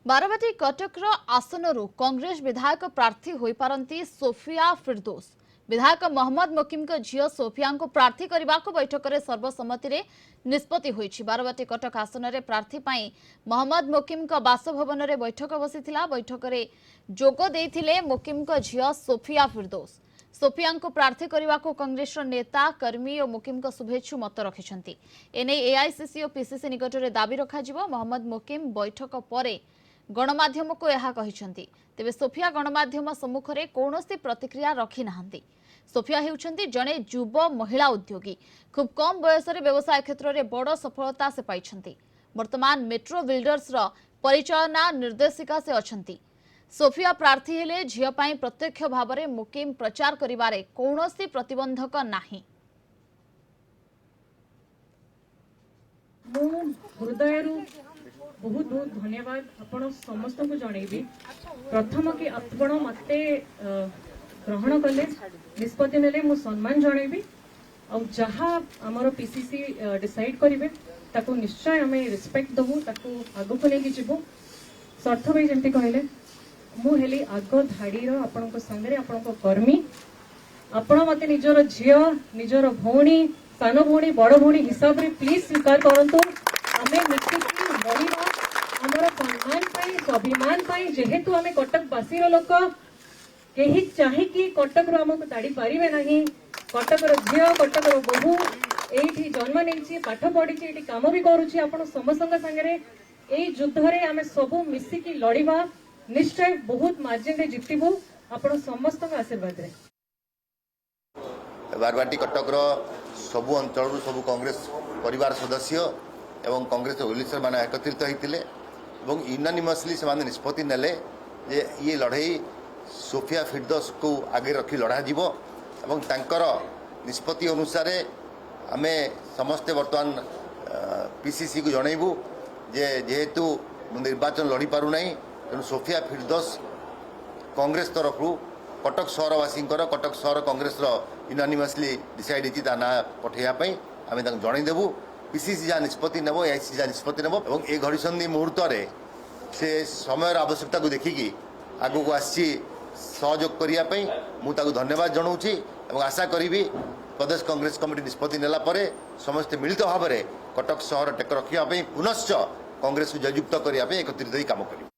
बारवाटी कटकर आसनरू कांग्रेस विधायक प्रार्थी होई पारंती सोफिया फिरदौस। विधायक मोहम्मद मोकिम झील सोफिया को प्रार्थी करने को बैठक में सर्वसम्मति निष्पत्ति होईछि। बारवाटी कटक आसन में प्रार्थी पाई मोहम्मद मोकिम बासभवन में बैठक बसीथिला। बैठक में जोग देइथिले मोकिम झील सोफिया फिरदौस। सोफिया को प्रार्थी करने को कांग्रेस नेता कर्मी और मोकिम शुभेच्छु मत रखिछंती। एने एआईसीसी और पीसीसी निकट में दाबी रखाजिवो। मोहम्मद मोकिम बैठक पर गणमाध्यम को यह कहिसंती। तेबे सोफिया गणमाध्यम सम्मुख में कौनसी प्रतिक्रिया रखी नाहंती। सोफिया हेउछंती जणे युव महिला उद्योगी। खूब कम बयस व्यवसाय क्षेत्र में बड़ सफलता से पाइछंती। वर्तमान मेट्रो बिल्डर्स रो परिचालना निर्देशिका से अछंती। सोफिया प्रार्थी हेले झियो पाई प्रत्यक्ष भाव में मुकिम प्रचार करिवारे कौनसी प्रतिबंधक नाही। हृदय बहुत बहुत धन्यवाद आपण समस्त को जनइबी। प्रथम कि आपण मते ग्रहण कले निष्पत्ति नेले मु सम्मान जनइबी और जहाँ आमर पीसीसी डिसाइड करिवे ताको निश्चय हमें रिस्पेक्ट दबु ताको आगो को लेके जीवु। सर्थ भाई जेमती कहले मु हेली आग धाड़ी रो आपण को संगे आपण को कर्मी। आपण मते निजर झियो निजर भौणी सान भौणी बड़ भौणी हिसाब रे प्लीज स्वीकार करंतु। आमे मिथिकी लड़िबा हमर सम्मान पाई स्वाभिमान पाई। जेहेतु आमे कटकवासी लोक केही चाहे कि कटक रो हमको ताड़ी पारिबे नहीं। कटक रो झियो कटक रो बहु एठी जन्म नेछि पाठ पढिछि एठी काम भी करूछि। आपण समस्तंग संगे एई युद्ध रे आमे सब मिसिकी लड़िबा। निश्चय बहुत मार्जिन रे जितिबु आपण समस्तंग आशीर्वाद रे। बारवाटी कटक रो सबु अंचल सबु कांग्रेस परिवार सदस्य एवं कांग्रेस ओलिसर माने एकत्रित होइतिले एवं यूनानिमसली से माने निष्पत्ति नेले जे ये लड़ाई सोफिया फिरदौस को आगे रखी लड़ा जीवो एवं तांकर निष्पत्ति अनुसार आमे समस्ते वर्तमान पीसीसी को जनइबू जे जेहेतु निर्वाचन लड़ी पारु नहीं तेणु सोफिया फिरदौस कांग्रेस तरफ कटक सहरवासी कटक सहर कांग्रेस यूनानिमसली डिसाइड होती ना पठेया आम जनईदेवु। पीसीसी जहाँ निष्पत्ति नेब एआईसीसी जहाँ निष्पत्ति नेब और ये घड़ीसंधि मुहूर्त से समय आवश्यकता को देखिकी आगू को आसी सहयोग करने मुझे धन्यवाद जनाऊँगी और आशा करी प्रदेश कांग्रेस कमिटी निष्पत्ति नेला परे समस्ते मिलित भाव में कटक सहर टेक रखापी पुनश्च कांग्रेस को जययुक्त करने एकत्रित काम करें।